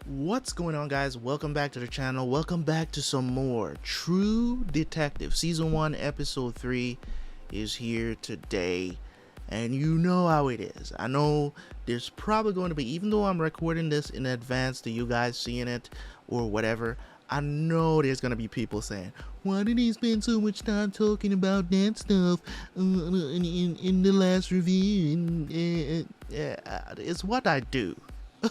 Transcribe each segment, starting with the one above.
What's going on, guys? Welcome back to the channel. Welcome back to some more True Detective. Season 1, Episode 3 is here today. And you know how it is. I know there's probably going to be, even though I'm recording this in advance to you guys seeing it or whatever, I know there's going to be people saying, why did he spend so much time talking about that stuff in the last review? It's what I do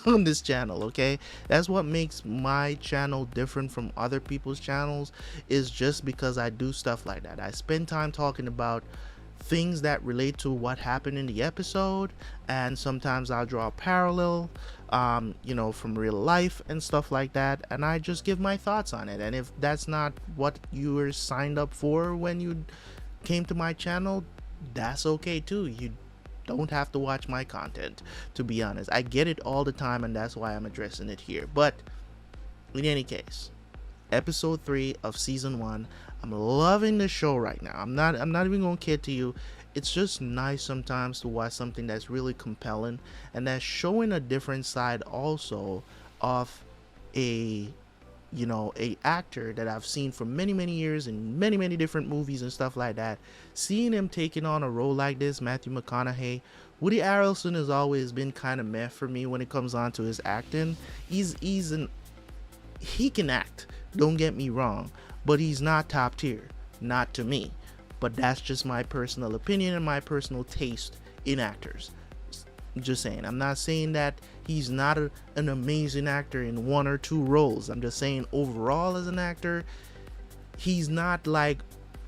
on this channel, okay? That's what makes my channel different from other people's channels, is just because I do stuff like that. I spend time talking about things that relate to what happened in the episode, and sometimes I'll draw a parallel from real life and stuff like that, and I just give my thoughts on it. And if that's not what you were signed up for when you came to my channel, that's okay too. You don't have to watch my content, to be honest. I get it all the time, and that's why I'm addressing it here. But in any case, episode 3 of season 1, I'm loving the show right now. I'm not even gonna kid to you. It's just nice sometimes to watch something that's really compelling and that's showing a different side also of a actor that I've seen for many years in many different movies and stuff like that. Seeing him taking on a role like this, Matthew McConaughey. Woody Harrelson has always been kind of meh for me when it comes on to his acting. He can act, don't get me wrong, but he's not top tier, not to me. But that's just my personal opinion and my personal taste in actors. Just saying. I'm not saying that he's not an amazing actor in 1 or 2 roles. I'm just saying overall as an actor, he's not like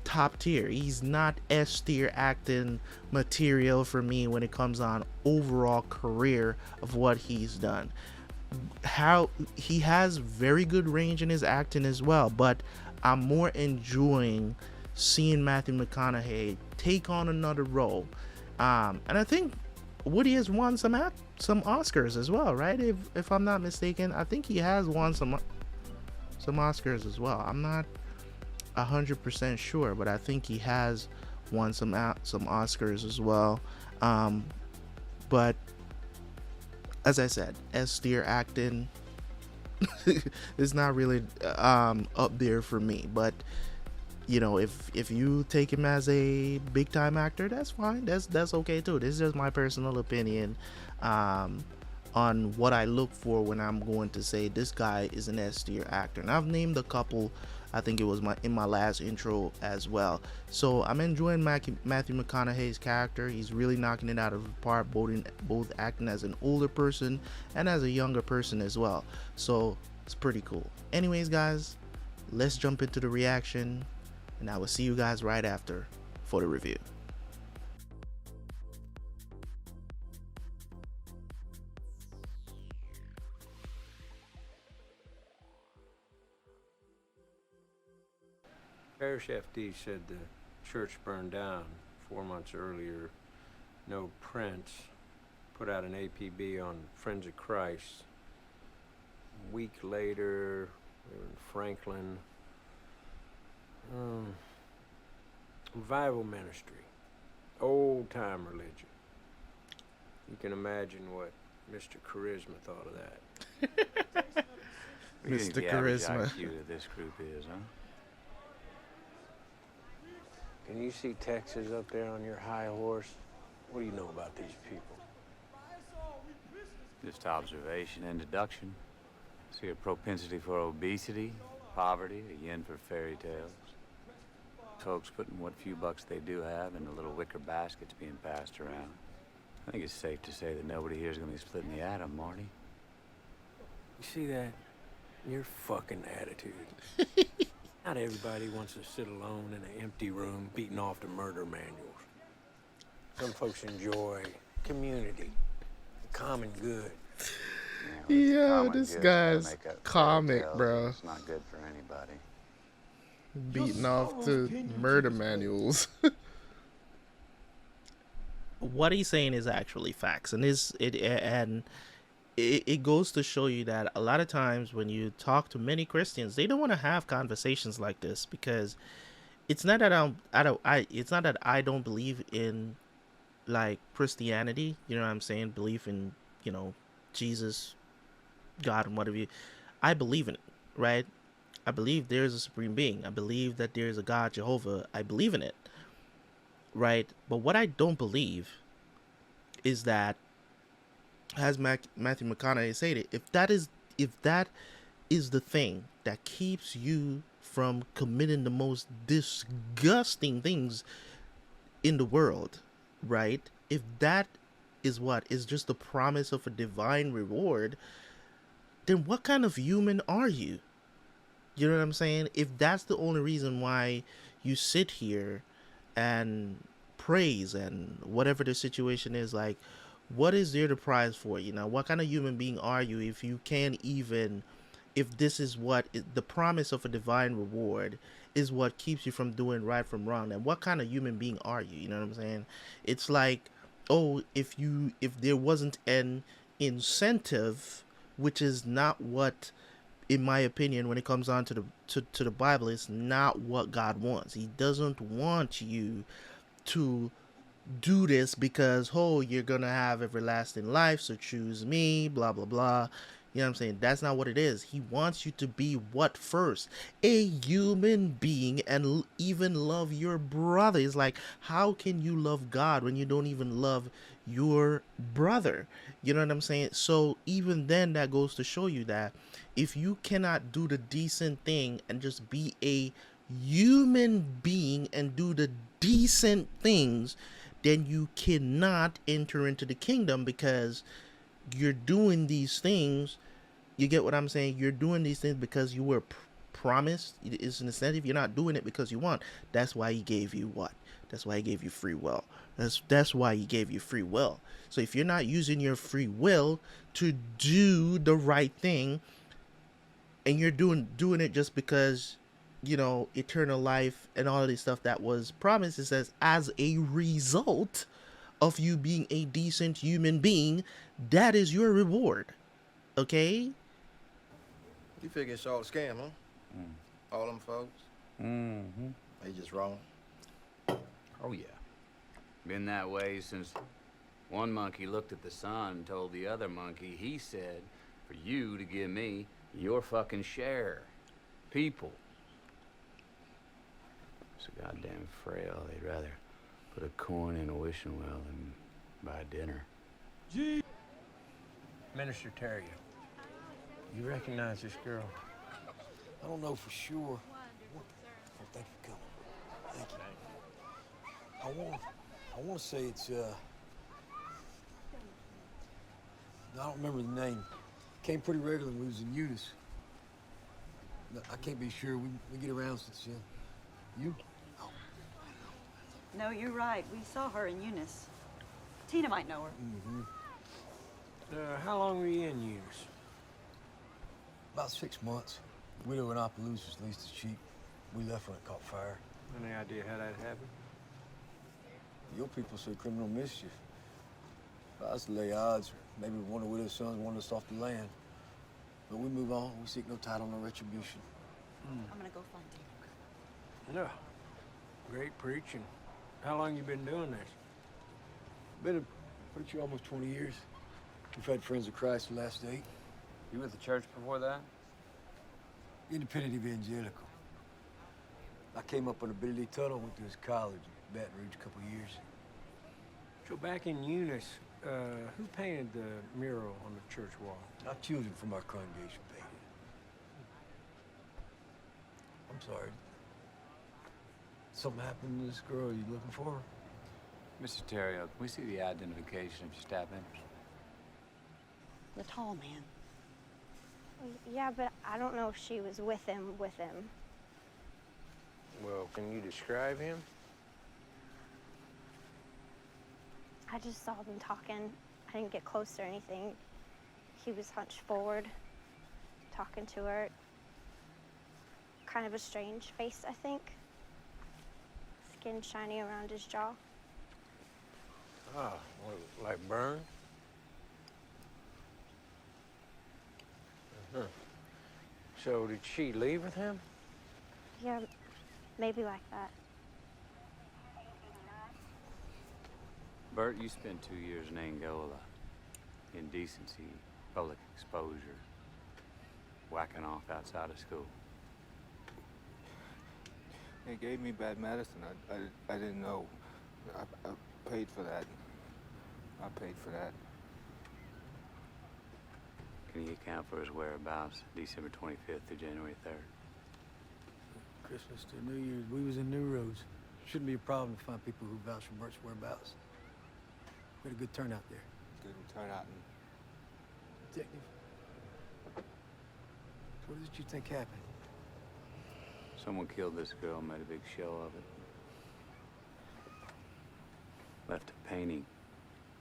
top tier. He's not S tier acting material for me when it comes on overall career of what he's done. How he has very good range in his acting as well, but I'm more enjoying seeing Matthew McConaughey take on another role. And I think Woody has won some Oscars as well, right? If I'm not mistaken, I think he has won some Oscars as well. I'm not 100% sure, but I think he has won some Oscars as well. But as I said, S-tier acting is not really up there for me. But if you take him as a big time actor, that's fine. That's okay too. This is just my personal opinion on what I look for when I'm going to say this guy is an S-tier actor. And I've named a couple. I think it was in my last intro as well. So I'm enjoying Matthew McConaughey's character. He's really knocking it out of the park, both acting as an older person and as a younger person as well. So it's pretty cool. Anyways, guys, let's jump into the reaction, and I will see you guys right after for the review. Parish FD said the church burned down 4 months earlier. No prints. Put out an APB on Friends of Christ. A week later, we were in Franklin. Revival ministry. Old time religion. You can imagine what Mr. Charisma thought of that. Mr. Charisma. IQ of this group is, huh? Can you see Texas up there on your high horse? What do you know about these people? Just observation and deduction. See a propensity for obesity, poverty, a yen for fairy tales. Folks putting what few bucks they do have into little wicker baskets being passed around. I think it's safe to say that nobody here is going to be splitting the atom, Marty. You see that? Your fucking attitude. Not everybody wants to sit alone in an empty room beating off the murder manuals. Some folks enjoy community, the common good. Yeah, this guy's comic, bro. It's not good for anybody. Beating off to murder manuals. What he's saying is actually facts, and it goes to show you that a lot of times when you talk to many Christians, they don't want to have conversations like this, because it's not that it's not that I don't believe in like Christianity, you know what I'm saying, belief in Jesus God and whatever you, I believe in it, right? I believe there's a supreme being. I believe that there's a God, Jehovah. I believe in it, right? But what I don't believe is that, as Matthew McConaughey stated, if that is the thing that keeps you from committing the most disgusting things in the world, right? If that is what is just the promise of a divine reward, then what kind of human are you? You know what I'm saying? If that's the only reason why you sit here and praise and whatever the situation is, like, what is there to prize for? You know, what kind of human being are you if you can't even, if this is what the promise of a divine reward is what keeps you from doing right from wrong? And what kind of human being are you? You know what I'm saying? It's like, oh, if there wasn't an incentive, which is not what, in my opinion, when it comes on to the Bible, it's not what God wants. He doesn't want you to do this because, oh, you're gonna have everlasting life, so choose me, blah blah blah. You know what I'm saying? That's not what it is. He wants you to be what first? A human being, and even love your brother. It's like, how can you love God when you don't even love your brother? You know what I'm saying? So even then, that goes to show you that if you cannot do the decent thing and just be a human being and do the decent things, then you cannot enter into the kingdom, because you're doing these things. You get what I'm saying? You're doing these things because you were promised. It's an incentive. You're not doing it because you want. That's why he gave you what? That's why he gave you free will. That's why he gave you free will. So if you're not using your free will to do the right thing, and you're doing it just because, you know, eternal life and all of this stuff that was promised, it says, as a result of you being a decent human being, that is your reward. Okay? You figure it's all a scam, huh? All them folks? Mm-hmm. They just wrong. Oh, yeah. Been that way since one monkey looked at the sun and told the other monkey, he said, for you to give me your fucking share. People. So goddamn frail, they'd rather put a coin in a wishing well than buy dinner. Minister Terry, you recognize this girl? I don't know for sure. Oh, thank you for coming. Thank you. I want to say it's, I don't remember the name. Came pretty regular when we was in Eunice. I can't be sure. We get around since then. You? Oh. No, you're right. We saw her in Eunice. Tina might know her. Mm-hmm. How long were you in Eunice? About 6 months. Widow in Opelousas leased us cheap. We left when it caught fire. Any idea how that happened? Your people say criminal mischief. If I was to lay odds, maybe one of the widow's sons wanted us off the land. But we move on. We seek no title, no retribution. I'm gonna go find Tina. No. Great preaching. How long you been doing this? Been a preacher almost 20 years. We've had friends of Christ the last 8. You were at the church before that? Independent evangelical. I came up on a Billy Tuttle, went to his college in Baton Rouge a couple years. So back in Eunice, who painted the mural on the church wall? Our children from our congregation painted. I'm sorry. Something happened to this girl you looking for? Mr. Terrio, can we see the identification if you step in? The tall man. Yeah, but I don't know if she was with him. Well, can you describe him? I just saw them talking. I didn't get close or anything. He was hunched forward, talking to her. Kind of a strange face, I think. Skin shiny around his jaw. Ah, like burn? So did she leave with him? Yeah, maybe like that. Bert, you spent 2 years in Angola. Indecency, public exposure, whacking off outside of school. They gave me bad medicine. I didn't know. I paid for that. I paid for that. Can you account for his whereabouts December 25th through January 3rd? Christmas to New Year's, we was in New Roads. Shouldn't be a problem to find people who vouch for Bert's whereabouts. We had a good turnout there. Didn't turn out. Detective, what did you think happened? Someone killed this girl, made a big show of it. Left a painting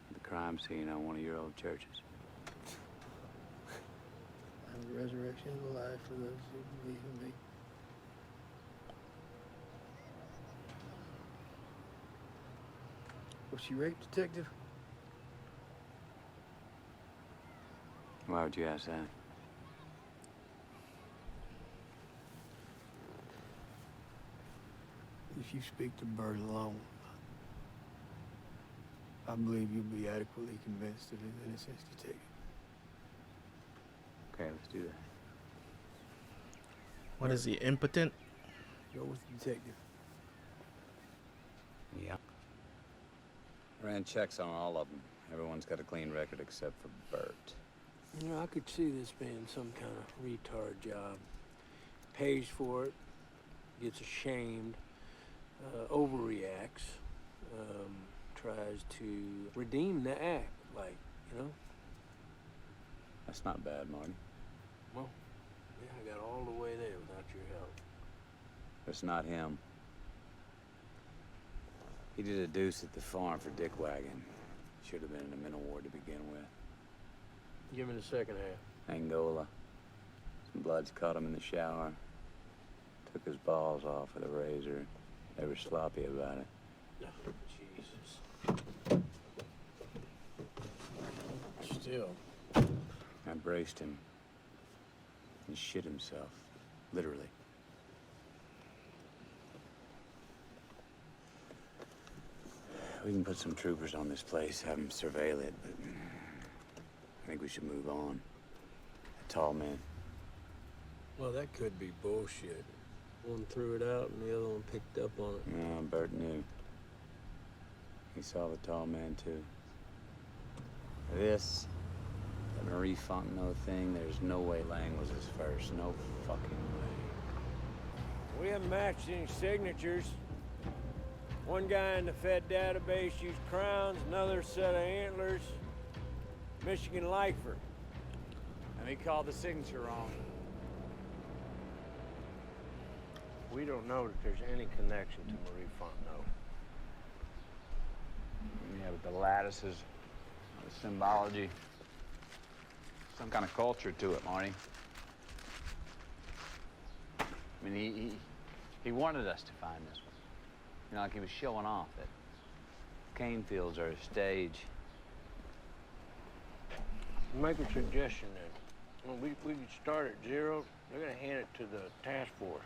of the crime scene on one of your old churches. I'm the resurrection of the life for those who believe in me. Was she raped, Detective? Why would you ask that? If you speak to Bert alone, I believe you'll be adequately convinced of his innocence, Detective. Okay, let's do that. What is he, impotent? Go with the detective. Yeah. Ran checks on all of them. Everyone's got a clean record except for Bert. You know, I could see this being some kind of retard job. Pays for it, gets ashamed, overreacts, tries to redeem the act, like, you know? That's not bad, Marty. Well, yeah, I got all the way there without your help. It's not him. He did a deuce at the farm for Dick Wagon. Should have been in the mental ward to begin with. Give me the second half. Angola. Some bloods caught him in the shower. Took his balls off with a razor. They were sloppy about it. Oh, Jesus. Still. I braced him. He shit himself. Literally. We can put some troopers on this place, have them surveil it, but I think we should move on. A tall man. Well, that could be bullshit. One threw it out and the other one picked up on it. No, Bert knew. He saw the tall man, too. This, the Marie Fontenot thing, there's no way Lang was his first. No fucking way. We haven't matched any signatures. One guy in the Fed database used crowns, another set of antlers. Michigan lifer. And he called the signature wrong. We don't know that there's any connection to Marie Fontenot. Yeah, but the lattices, the symbology, some kind of culture to it, Marty. I mean, he wanted us to find this one. You know, like he was showing off that cane fields are a stage. Make a suggestion then. Well, we could start at zero. They're gonna hand it to the task force.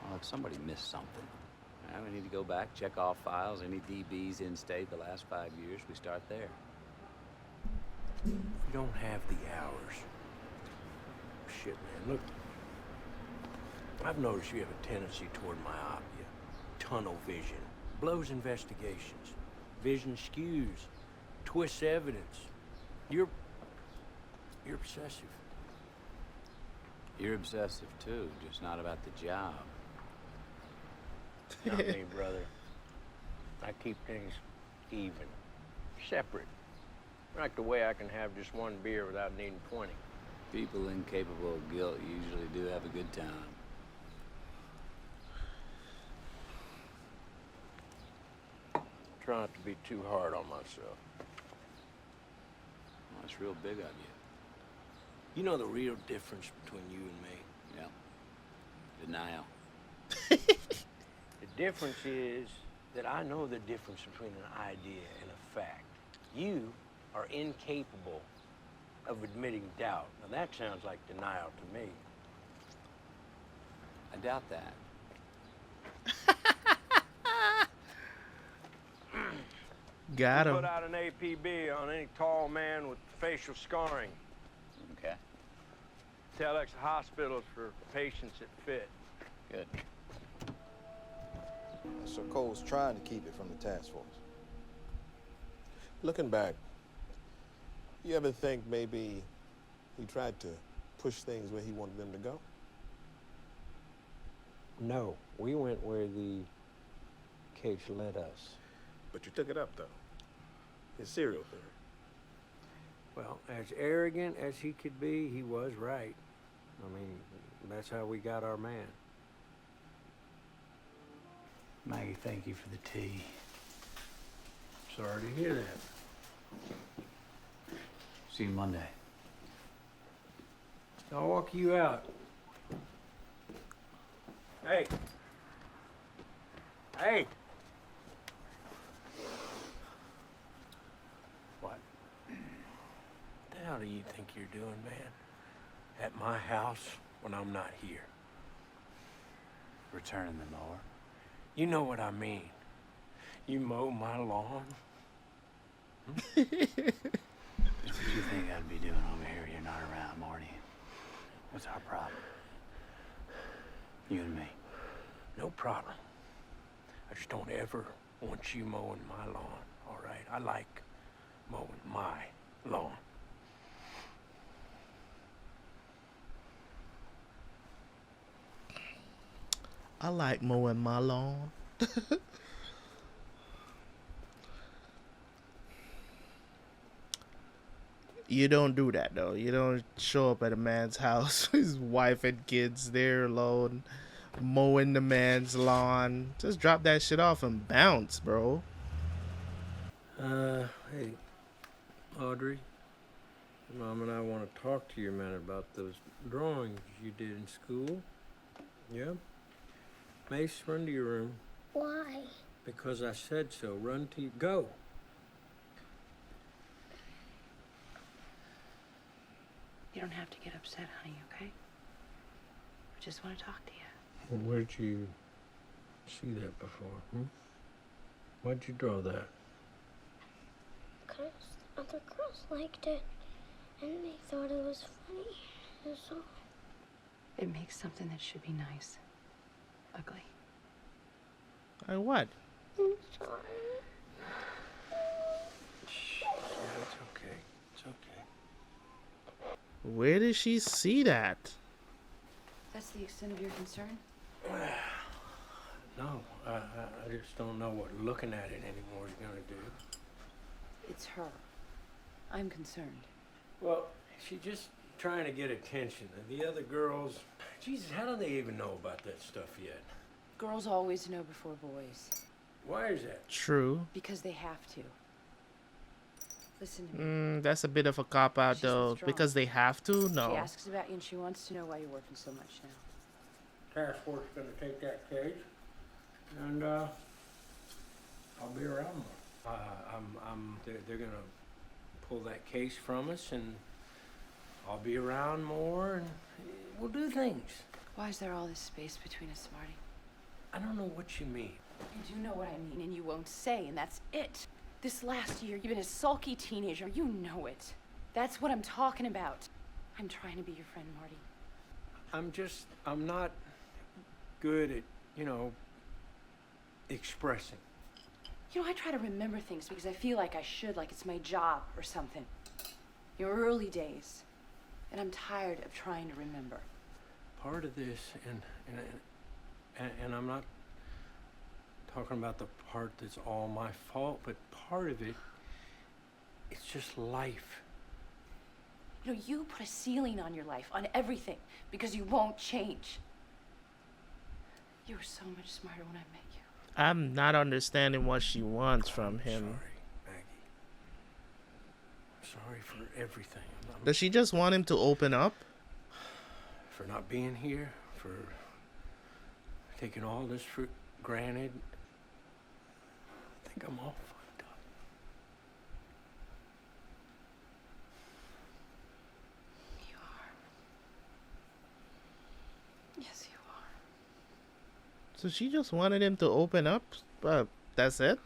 Well, if somebody missed something, we need to go back, check off files, any DBs in state the last 5 years, we start there. We don't have the hours. Shit, man, look. I've noticed you have a tendency toward myopia, tunnel vision, blows investigations, vision skews, twists evidence. You're obsessive. You're obsessive too, just not about the job. Not me, brother. I keep things even, separate. Like the way I can have just one beer without needing 20. People incapable of guilt usually do have a good time. Try not to be too hard on myself. Well, that's real big of you. You know the real difference between you and me? Yeah. Denial. The difference is that I know the difference between an idea and a fact. You are incapable of admitting doubt. Now that sounds like denial to me. I doubt that. Got him. Put out an APB on any tall man with facial scarring. Okay. Telex hospitals for patients that fit. Good. So Cole's trying to keep it from the task force. Looking back, you ever think maybe he tried to push things where he wanted them to go? No, we went where the case led us. But you took it up, though. His serial theory. Well, as arrogant as he could be, he was right. I mean, that's how we got our man. Maggie, thank you for the tea. Sorry to hear that. See you Monday. I'll walk you out. Hey. Hey. What? The hell do you think you're doing, man? At my house when I'm not here. Returning the mower. You know what I mean. You mow my lawn. Just what you think I'd be doing over here. You're not around, Marty. What's our problem? You and me. No problem. I just don't ever want you mowing my lawn, all right? I like mowing my lawn. I like mowing my lawn. You don't do that though. You don't show up at a man's house, his wife and kids there alone, mowing the man's lawn. Just drop that shit off and bounce, bro. Hey, Audrey. Mom and I want to talk to you, man, about those drawings you did in school. Yeah? Mace, run to your room. Why? Because I said so. Run to go. You don't have to get upset, honey, okay? I just want to talk to you. Well, where'd you see that before? Why'd you draw that? Because other girls liked it, and they thought it was funny. That's all. It makes something that should be nice ugly. Like what? I'm sorry. Yeah, it's okay. It's okay. Where did she see that? That's the extent of your concern? No, I just don't know what looking at it anymore is gonna do. It's her. I'm concerned. Well, she's just trying to get attention. And the other girls, Jesus, how do they even know about that stuff yet? Girls always know before boys. Why is that? True. Because they have to. Listen to me. That's a bit of a cop out She's though. withdrawn. Because they have to? She No. asks about you and she wants to know why you're working so much now. Task force is gonna take that case, and I'll be around more. They're gonna pull that case from us, and I'll be around more, and we'll do things. Why is there all this space between us, Marty? I don't know what you mean. You do know what I mean, and you won't say, and that's it. This last year, you've been a sulky teenager. You know it. That's what I'm talking about. I'm trying to be your friend, Marty. I'm not good at, expressing. You know, I try to remember things because I feel like I should, like it's my job or something. Your early days. And I'm tired of trying to remember. Part of this, and I'm not talking about the part that's all my fault, but part of it, it's just life. You know, you put a ceiling on your life, on everything, because you won't change. You were so much smarter when I met you. I'm not understanding what she wants from him. Sorry, Maggie. I'm sorry for everything. Does she just want him to open up? For not being here, for taking all this for granted. I think I'm all fucked up. You are. Yes, you are. So she just wanted him to open up? But that's it?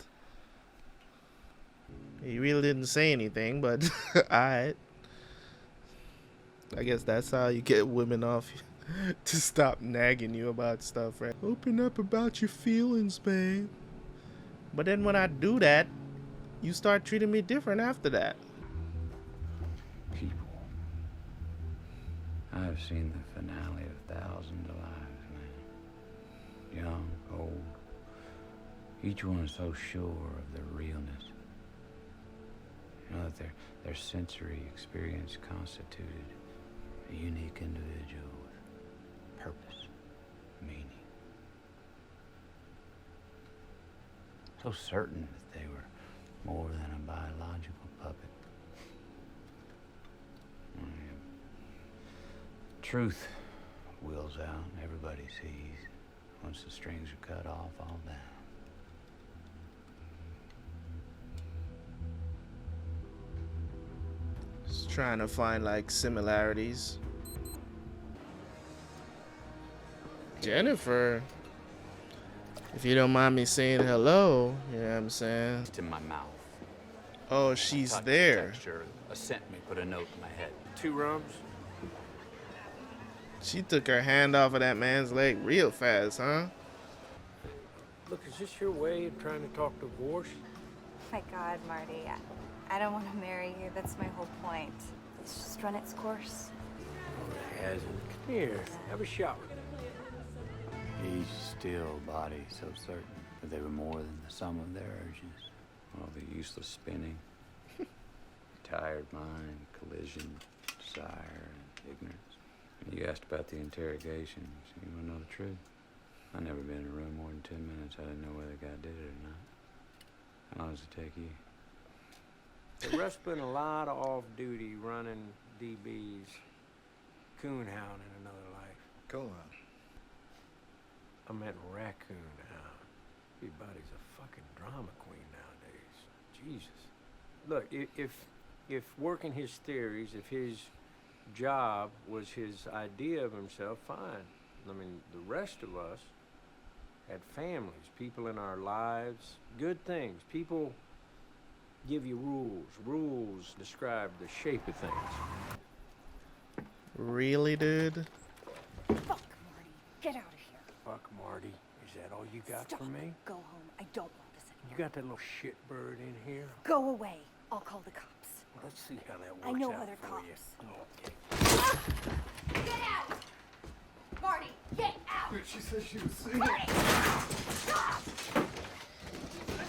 He really didn't say anything, but alright. I guess that's how you get women off to stop nagging you about stuff, right? Open up about your feelings, babe. But then when I do that, you start treating me different after that. People. I've seen the finale of thousands of lives, man. Young, old. Each one is so sure of their realness. You know that their sensory experience constituted a unique individual with purpose, meaning. So certain that they were more than a biological puppet. Truth wheels out, everybody sees. Once the strings are cut off, all down. Just trying to find like similarities. Jennifer, if you don't mind me saying hello, you know what I'm saying? It's in my mouth. Oh, she's there. Texture, a scent may put a note in my head. 2 rums? She took her hand off of that man's leg real fast, huh? Look, is this your way of trying to talk divorce? My God, Marty, I don't want to marry you. That's my whole point. It's just run its course. Oh, it hasn't. Come here, have a shower. Each still body so certain that they were more than the sum of their urges. All the useless spinning, tired mind, collision, desire, and ignorance. And you asked about the interrogation, so you want to know the truth? I've never been in a room more than 10 minutes. I didn't know whether the guy did it or not. How long does it take you? The rest been a lot of off-duty running DBs, coon hound in another life. Cool, huh? I meant raccoon hound. Everybody's a fucking drama queen nowadays. Jesus. Look, if working his theories, if his job was his idea of himself, fine. I mean, the rest of us had families, people in our lives, good things. People give you rules. Rules describe the shape of things. Really, dude? Fuck, Marty. Get out of here. Fuck, Marty. Is that all you got Stop. for me? Go home. I don't want this You anymore. got that little shitbird in here? Go away. I'll call the cops. Well, let's see how that works I know out other for cops. you. Okay. Get out! Marty, get out! She said she was sick. Marty! Stop!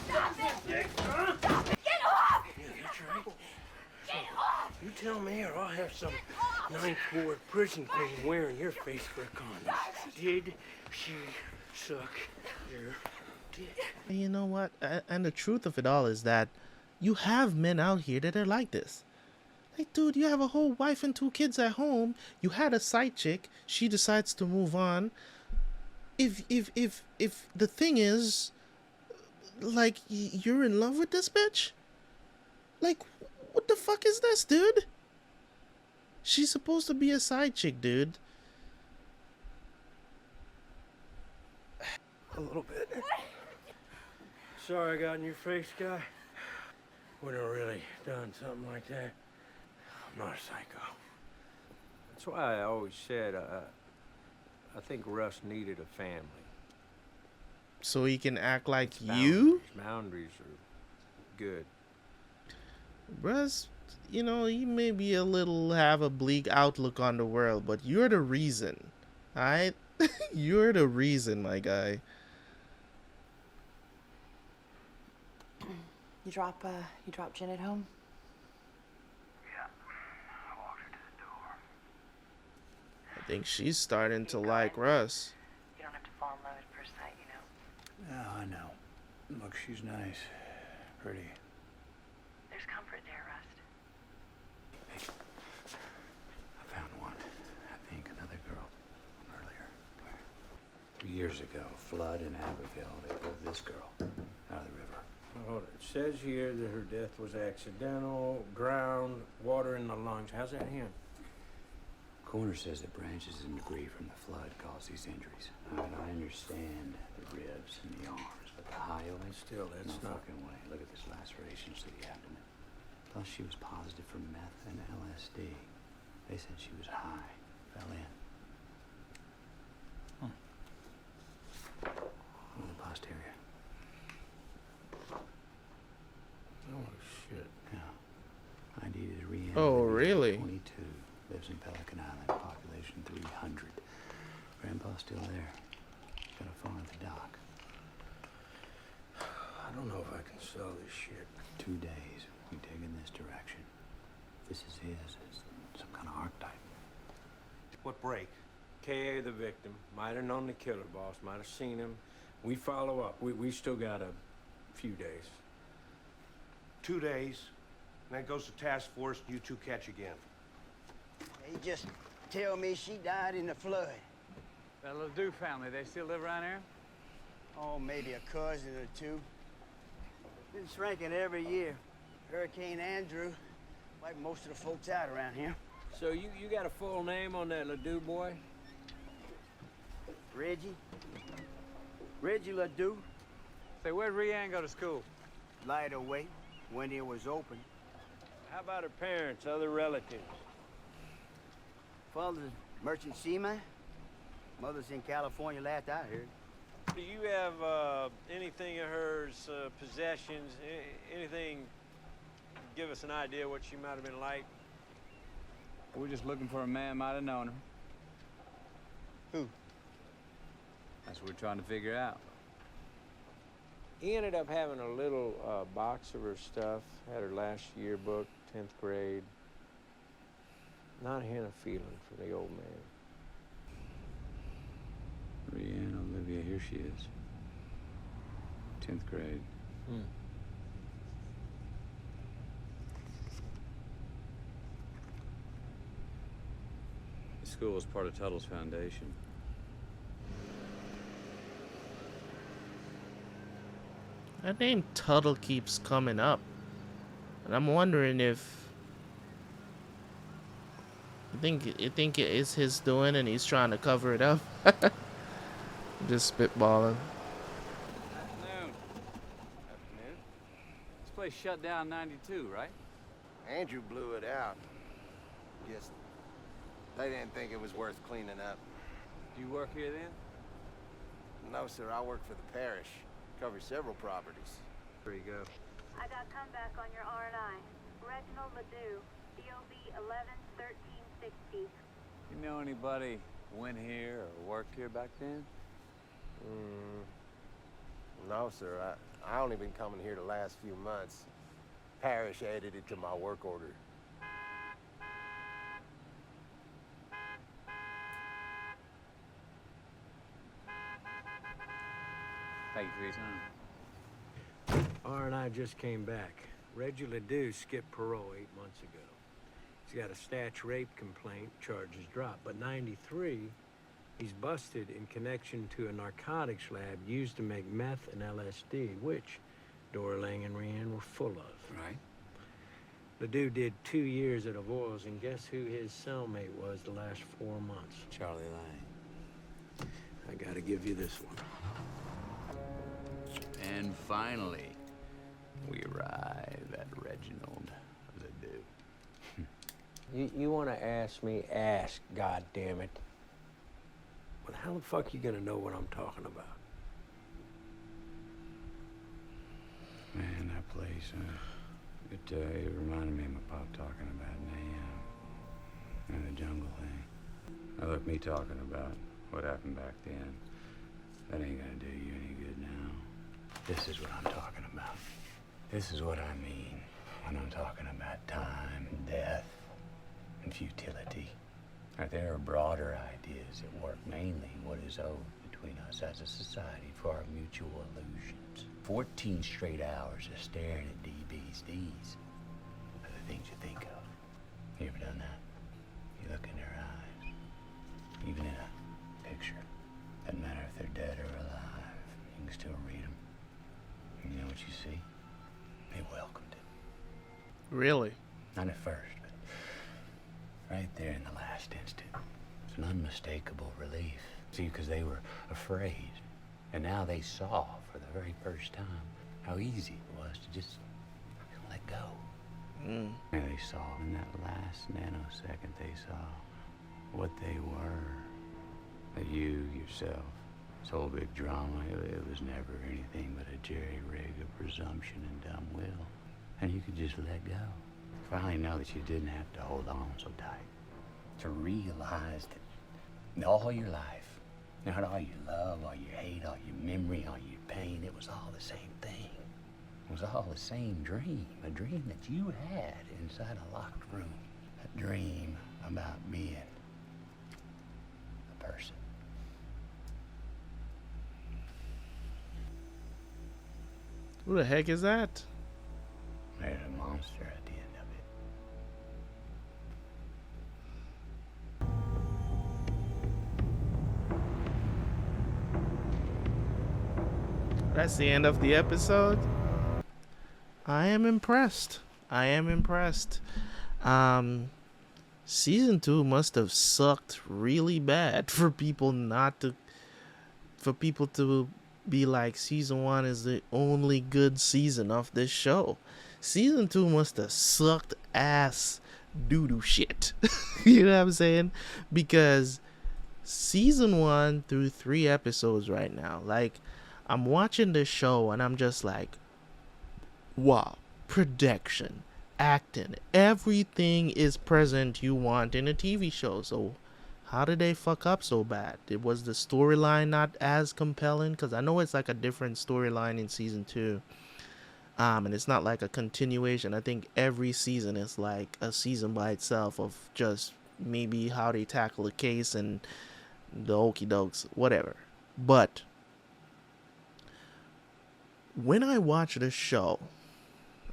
Stop it! Stop it! Get off! Yeah, that's right. Get off! You tell me or I'll have some Ninth Ward prison queen wearing your face for a condom. Did she suck your dick? You know what? And the truth of it all is that you have men out here that are like this. Like, dude, you have a whole wife and 2 kids at home. You had a side chick. She decides to move on. If the thing is, like, you're in love with this bitch? Like, what the fuck is this, dude? She's supposed to be a side chick, dude. A little bit. Sorry I got in your face, guy. Wouldn't have really done something like that. I'm not a psycho. That's why I always said I think Russ needed a family. So he can act like Boundaries. you? Boundaries are good. Russ, you know, you may be have a bleak outlook on the world, but you're the reason. Alright? You're the reason, my guy. You drop Jen at home? Yeah. I walked her to the door. I think she's starting to like Russ. You don't have to fall in love at first sight, you know. Yeah, I know. Look, she's nice. Pretty. There's comfort there, Rust. Hey, I found one. I think another girl earlier. 3 years ago, flood in Abbeville. They pulled this girl out of the river. Hold it. It says here that her death was accidental, drowned, water in the lungs. How's that him? Coroner says that branches and debris from the flood caused these injuries. I mean, I understand the ribs and the arms, but the highway, Still, that's no not... fucking way. Look at this lacerations to the abdomen. Plus, she was positive for meth and LSD. They said she was high, fell in. In the posterior. Oh, shit. Yeah. ID is Rihanna. Oh, really? 22. Lives in Pelican Island. Population 300. Grandpa's still there. Got a phone at the dock. I don't know if I can sell this shit. 2 days. We dig in this direction. This is his. It's some kind of archetype. What break? K.A. the victim. Might have known the killer, boss. Might have seen him. We follow up. We still got a few days. 2 days. Then goes to task force. You two catch again. They just tell me she died in the flood. That LeDoux family, they still live around here? Oh, maybe a cousin or two. Been shrinking every year. Hurricane Andrew wiped most of the folks out around here. So you got a full name on that LeDoux boy? Reggie. Reggie LeDoux. Say, where'd Rianne go to school? Light away when it was open. How about her parents, other relatives? Father's merchant seaman. Mother's in California, last I heard. Do you have anything of hers possessions? Anything give us an idea what she might have been like? We're just looking for a man might have known her. Who? That's what we're trying to figure out. He ended up having a little box of her stuff. Had her last yearbook, 10th grade. Not a hint of feeling for the old man. Rianne Olivia, here she is. 10th grade. The school is part of Tuttle's foundation. That name Tuttle keeps coming up. And I'm wondering if you think it is his doing and he's trying to cover it up. Just spitballing. Afternoon. This place shut down in '92, right? Andrew blew it out. Guess they didn't think it was worth cleaning up. Do you work here then? No, sir. I work for the parish. Cover several properties. There you go. I got comeback on your R&I. Reginald LeDoux, DOB 111360. You know anybody went here or worked here back then? No, sir. I only been coming here the last few months. Parish added it to my work order. Thank you for your time. R&I just came back. Reggie LeDoux skipped parole 8 months ago. He's got a Statch rape complaint, charges dropped, but 93, he's busted in connection to a narcotics lab used to make meth and LSD, which Dora Lang and Rianne were full of. Right. LeDoux did 2 years at Avoyles, and guess who his cellmate was the last 4 months? Charlie Lang. I gotta give you this one. And finally, we arrive at Reginald LeDoux. You want to ask me? Ask, goddammit. But how the fuck you gonna know what I'm talking about? Man, that place, it reminded me of my pop talking about the jungle thing. Now look, me talking about what happened back then, that ain't gonna do you any good now. This is what I'm talking about. This is what I mean when I'm talking about time and death and futility. Right, there are broader ideas at work, mainly what is owed between us as a society for our mutual illusions. 14 straight hours of staring at DB's D's are the things you think of. You ever done that? You look in their eyes, even in a picture. Doesn't matter if they're dead or alive, you can still read them. And you know what you see? They welcomed it. Really? Not at first, but right there in the last instant. It's an unmistakable relief. See, because they were afraid. And now they saw for the very first time how easy it was to just let go. And they saw in that last nanosecond, they saw what they were. That you, yourself, this whole big drama, it was never anything but a jerry-rig of presumption and dumb will. And you could just let go. Finally know that you didn't have to hold on so tight. To realize that all your life, not all your love, all your hate, all your memory, all your pain, it was all the same thing. It was all the same dream, a dream that you had inside a locked room. A dream about being a person. Who the heck is that? There's a monster at the end of it. That's the end of the episode. I am impressed. Season 2 must have sucked really bad for people to be like, season 1 is the only good season of this show. Season 2 must have sucked ass doo-doo shit. You know what I'm saying? Because season 1 through 3 episodes right now, like, I'm watching this show and I'm just like, wow, production, acting, everything is present you want in a TV show. So how did they fuck up so bad? Was the storyline not as compelling? Because I know it's like a different storyline in season 2. And it's not like a continuation. I think every season is like a season by itself of just maybe how they tackle the case and the okie dokes, whatever. But when I watch this show,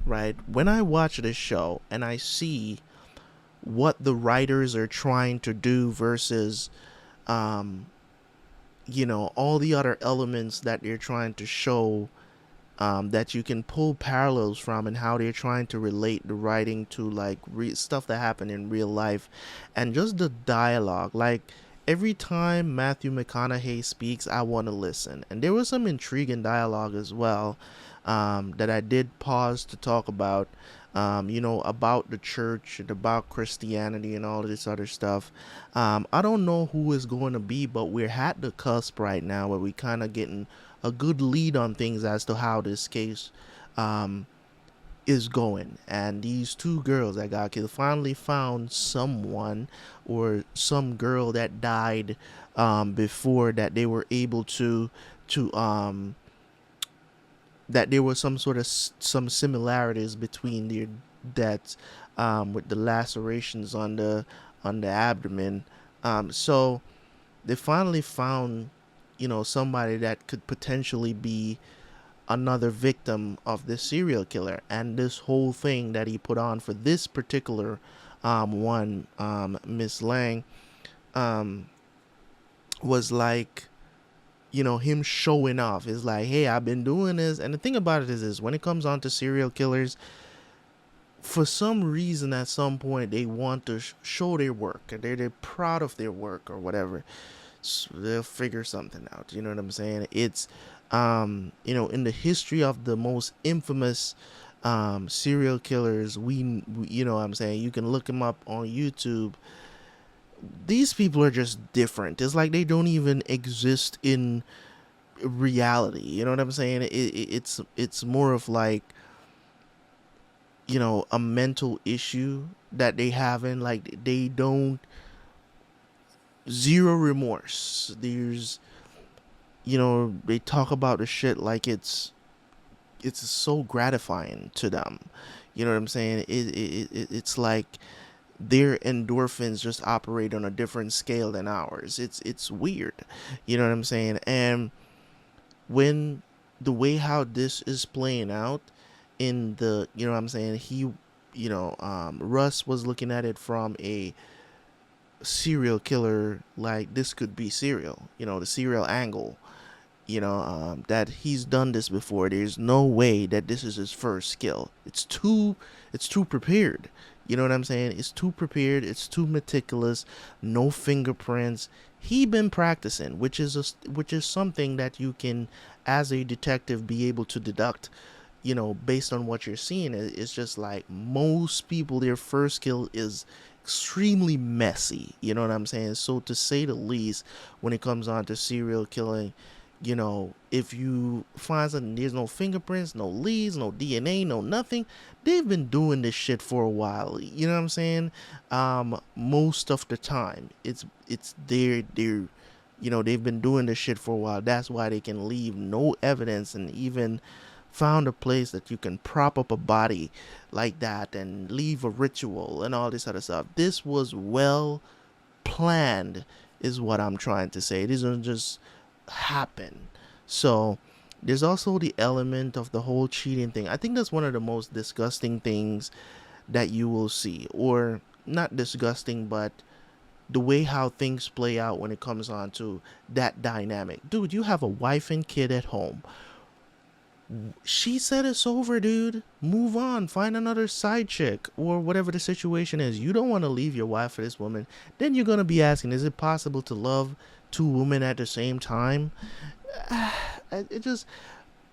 right? When I watch this show and I see what the writers are trying to do versus, all the other elements that they're trying to show, that you can pull parallels from, and how they're trying to relate the writing to like stuff that happened in real life, and just the dialogue. Like, every time Matthew McConaughey speaks, I want to listen. And there was some intriguing dialogue as well, that I did pause to talk about, about the church and about Christianity and all of this other stuff. I don't know who is going to be, but we're at the cusp right now where we kind of getting a good lead on things as to how this case is going. And these two girls that got killed finally found someone, or some girl that died before, that they were able to that there was some similarities between their deaths, with the lacerations on the abdomen. So they finally found, somebody that could potentially be another victim of this serial killer. And this whole thing that he put on for this particular Miss Lang, was like, him showing off. Is like, hey, I've been doing this. And the thing about it is when it comes on to serial killers, for some reason at some point they want to show their work, and they're proud of their work or whatever. So they'll figure something out. You know what I'm saying? It's in the history of the most infamous serial killers, we you know what I'm saying, you can look them up on YouTube. These people are just different. It's like they don't even exist in reality. You know what I'm saying? It's more of like, a mental issue that they have, in like they don't, zero remorse. There's, they talk about the shit like it's so gratifying to them. You know what I'm saying? It's like their endorphins just operate on a different scale than ours. It's weird. You know what I'm saying? And when the way how this is playing out in the, you know what I'm saying, he, Russ was looking at it from a serial killer, like this could be serial, the serial angle, that he's done this before. There's no way that this is his first skill. It's too prepared. You know what I'm saying? It's too prepared. It's too meticulous. No fingerprints. He been practicing, which is something that you can, as a detective, be able to deduct, you know, based on what you're seeing, it's just like most people, their first kill is extremely messy. You know what I'm saying? So to say the least, when it comes on to serial killing, you know, if you find something, there's no fingerprints, no leads, no DNA, no nothing, they've been doing this shit for a while. You know what I'm saying? Most of the time, it's they're you know, they've been doing this shit for a while. That's why they can leave no evidence and even found a place that you can prop up a body like that and leave a ritual and all this other stuff. This was well planned, is what I'm trying to say. This doesn't just happen. So there's also the element of the whole cheating thing. I think that's one of the most disgusting things that you will see, or not disgusting, but the way how things play out when it comes on to that dynamic. Dude, you have a wife and kid at home. She said it's over, dude. Move on. Find another side chick or whatever the situation is. You don't want to leave your wife for this woman. Then you're going to be asking, is it possible to love two women at the same time? It just,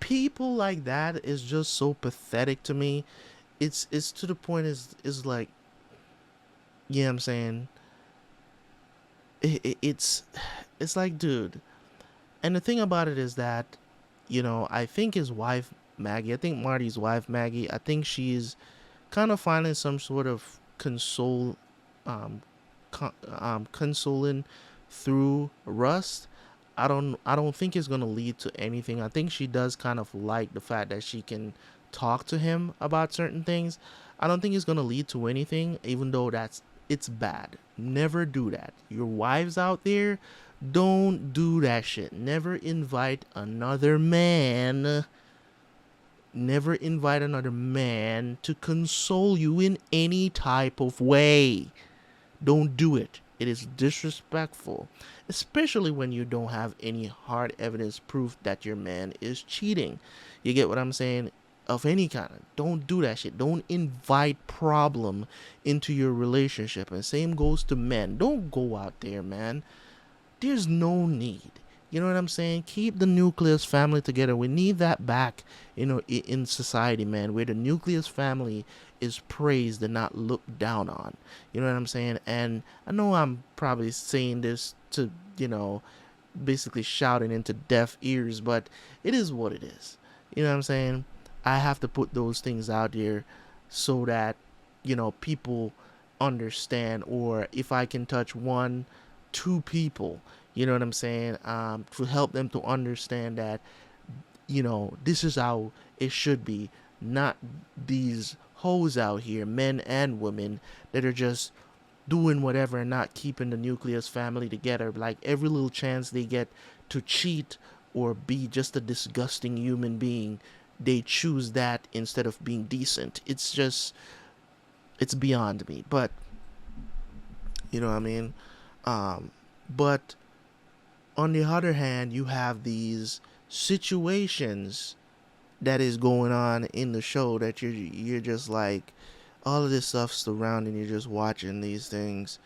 people like that is just so pathetic to me. It's to the point is like, yeah, I'm saying, it's like, dude. And the thing about it is that, you know, I think his wife Maggie, I think Marty's wife Maggie, I think she's kind of finding some sort of consoling through Rust. I don't think it's gonna lead to anything. I think she does kind of like the fact that she can talk to him about certain things. I don't think it's gonna lead to anything, even though it's bad. Never do that. Your wives out there, don't do that shit. Never invite another man. Never invite another man to console you in any type of way. Don't do it. It is disrespectful, especially when you don't have any hard evidence proof that your man is cheating. You get what I'm saying? Of any kind. Don't do that shit. Don't invite problem into your relationship. And same goes to men. Don't go out there, man. There's no need. You know what I'm saying? Keep the nucleus family together. We need that back, you know, in society, man, where the nucleus family is praised and not looked down on. You know what I'm saying? And I know I'm probably saying this to, you know, basically shouting into deaf ears, but it is what it is. You know what I'm saying? I have to put those things out there so that, you know, people understand, or if I can touch 1-2 people, you know what I'm saying, to help them to understand that, you know, this is how it should be, not these hoes out here, men and women, that are just doing whatever and not keeping the nucleus family together. Like, every little chance they get to cheat or be just a disgusting human being, they choose that instead of being decent. It's just, it's beyond me. But, you know what I mean? But on the other hand, you have these situations that is going on in the show that you're just like, all of this stuff surrounding you, just watching these things,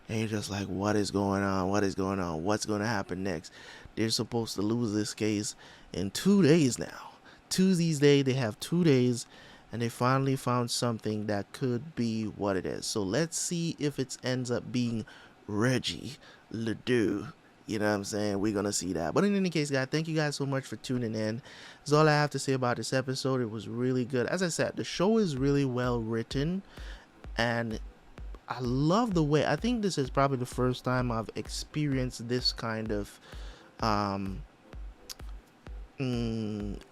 and you're just like, what is going on? What is going on? What's going to happen next? They're supposed to lose this case in 2 days now. Tuesday's day, they have 2 days, and they finally found something that could be what it is. So let's see if it ends up being Reggie Ledoux. You know what I'm saying? We're going to see that. But in any case, guys, thank you guys so much for tuning in. That's all I have to say about this episode. It was really good. As I said, the show is really well written, and I love the way, I think this is probably the first time I've experienced this kind of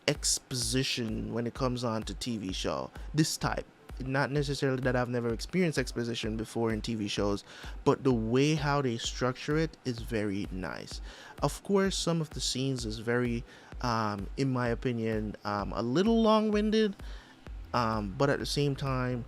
exposition when it comes on to TV show. This type. Not necessarily that I've never experienced exposition before in TV shows, but the way how they structure it is very nice. Of course, some of the scenes is very, in my opinion, a little long-winded, but at the same time,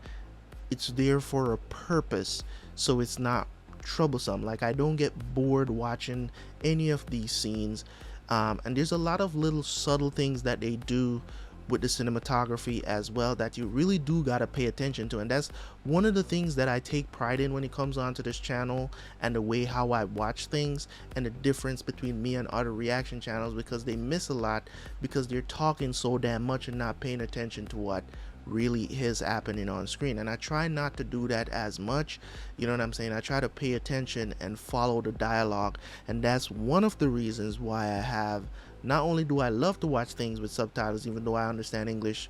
it's there for a purpose, so it's not troublesome. Like, I don't get bored watching any of these scenes, and there's a lot of little subtle things that they do with the cinematography as well that you really do gotta pay attention to. And that's one of the things that I take pride in when it comes onto this channel, and the way how I watch things, and the difference between me and other reaction channels, because they miss a lot because they're talking so damn much and not paying attention to what really is happening on screen. And I try not to do that as much, you know what I'm saying? I try to pay attention and follow the dialogue, and that's one of the reasons why I have, not only do I love to watch things with subtitles, even though I understand English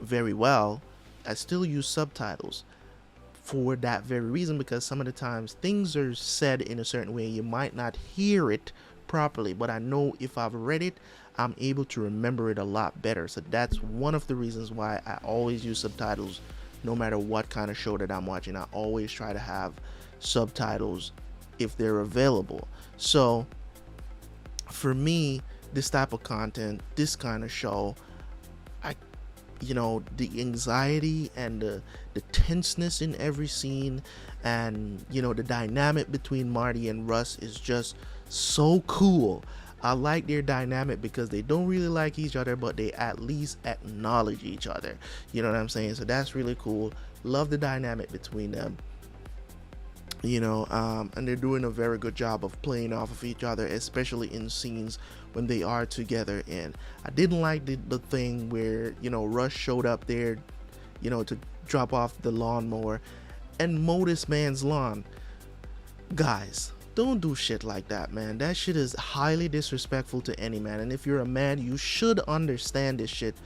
very well, I still use subtitles for that very reason, because some of the times things are said in a certain way, you might not hear it properly, but I know if I've read it, I'm able to remember it a lot better. So that's one of the reasons why I always use subtitles no matter what kind of show that I'm watching. I always try to have subtitles if they're available. So for me, this type of content, this kind of show, you know, the anxiety and the tenseness in every scene, and you know, the dynamic between Marty and Russ is just so cool. I like their dynamic because they don't really like each other, but they at least acknowledge each other, you know what I'm saying? So that's really cool. Love the dynamic between them, you know, and they're doing a very good job of playing off of each other, especially in scenes when they are together. And I didn't like the thing where, you know, Russ showed up there, you know, to drop off the lawnmower and mow this man's lawn. Guys, don't do shit like that, man. That shit is highly disrespectful to any man, and if you're a man, you should understand this shit,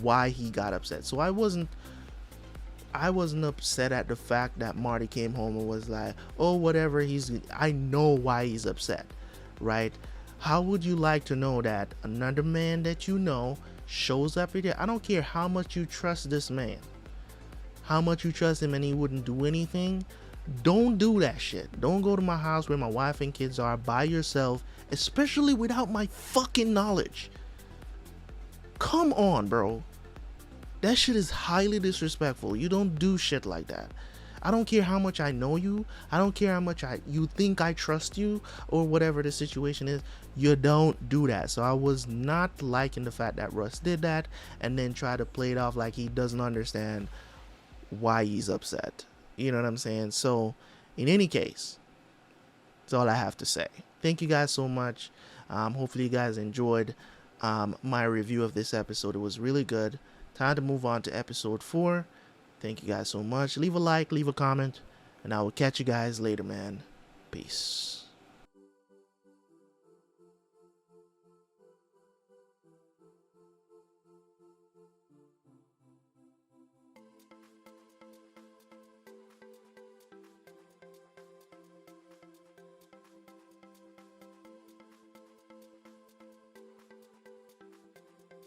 why he got upset. So I wasn't upset at the fact that Marty came home and was like, oh, whatever, I know why he's upset, right? How would you like to know that another man that you know shows up here? I don't care how much you trust this man, how much you trust him, and he wouldn't do anything. Don't do that shit. Don't go to my house where my wife and kids are by yourself, especially without my fucking knowledge. Come on, bro. That shit is highly disrespectful. You don't do shit like that. I don't care how much I know you. I don't care how much you think I trust you, or whatever the situation is. You don't do that. So I was not liking the fact that Russ did that and then try to play it off like he doesn't understand why he's upset. You know what I'm saying? So in any case, that's all I have to say. Thank you guys so much. Hopefully you guys enjoyed my review of this episode. It was really good. Time to move on to episode 4. Thank you guys so much. Leave a like, leave a comment, and I will catch you guys later, man. Peace.